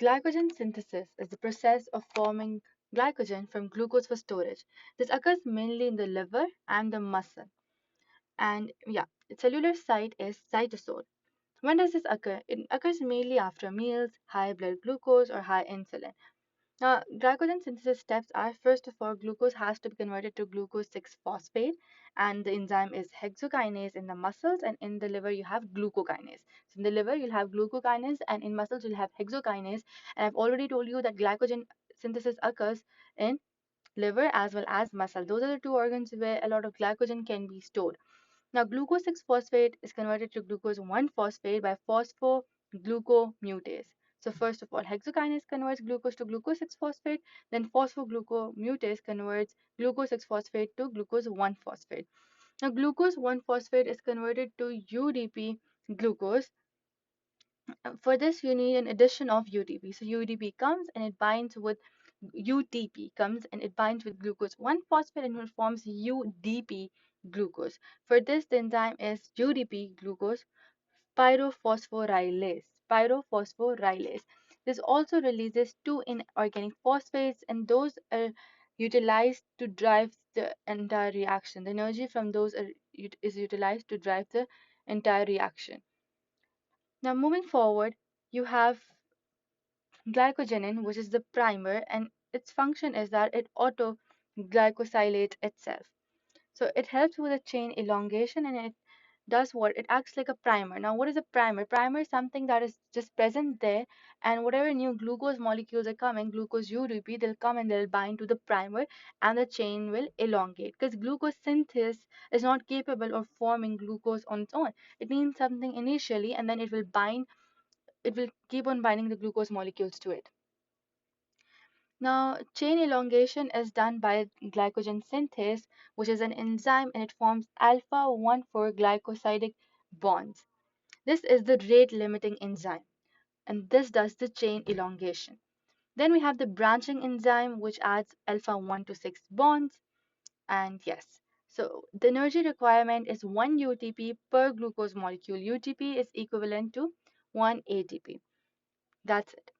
Glycogen synthesis is the process of forming glycogen from glucose for storage. This occurs mainly in the liver and the muscle. And yeah, its cellular site is cytosol. When does this occur? It occurs mainly after meals, high blood glucose, or high insulin. Now, glycogen synthesis steps are first of all, glucose has to be converted to glucose 6 phosphate, and the enzyme is hexokinase in the muscles, and in the liver, you have glucokinase. So, in the liver, you'll have glucokinase, and in muscles, you'll have hexokinase. And I've already told you that glycogen synthesis occurs in liver as well as muscle. Those are the two organs where a lot of glycogen can be stored. Now, glucose 6 phosphate is converted to glucose 1 phosphate by phosphoglucomutase. So, first of all, hexokinase converts glucose to glucose 6 phosphate, then phosphoglucomutase converts glucose 6 phosphate to glucose 1 phosphate. Now, glucose 1 phosphate is converted to UDP glucose. For this, you need an addition of UDP. So, UDP comes and it binds with UTP comes and it binds with glucose 1 phosphate and it forms UDP glucose. For this, the enzyme is UDP glucose pyrophosphorylase. Pyrophosphorylase. This also releases two inorganic phosphates, and those are utilized to drive the entire reaction. The energy from those is utilized to drive the entire reaction. Now, moving forward, you have glycogenin, which is the primer, and its function is that it auto glycosylates itself. So it helps with the chain elongation and it does what? It acts like a primer. Now, what is a primer? Primer is something that is just present there, and whatever new glucose molecules are coming, glucose UDP, they'll come and they'll bind to the primer, and the chain will elongate because glucose synthesis is not capable of forming glucose on its own. It needs something initially, and then it will keep on binding the glucose molecules to it. Now, chain elongation is done by glycogen synthase, which is an enzyme and it forms alpha 1,4 glycosidic bonds. This is the rate limiting enzyme, and this does the chain elongation. Then we have the branching enzyme, which adds alpha 1 to 6 bonds. And yes, so the energy requirement is 1 UTP per glucose molecule. UTP is equivalent to 1 ATP. That's it.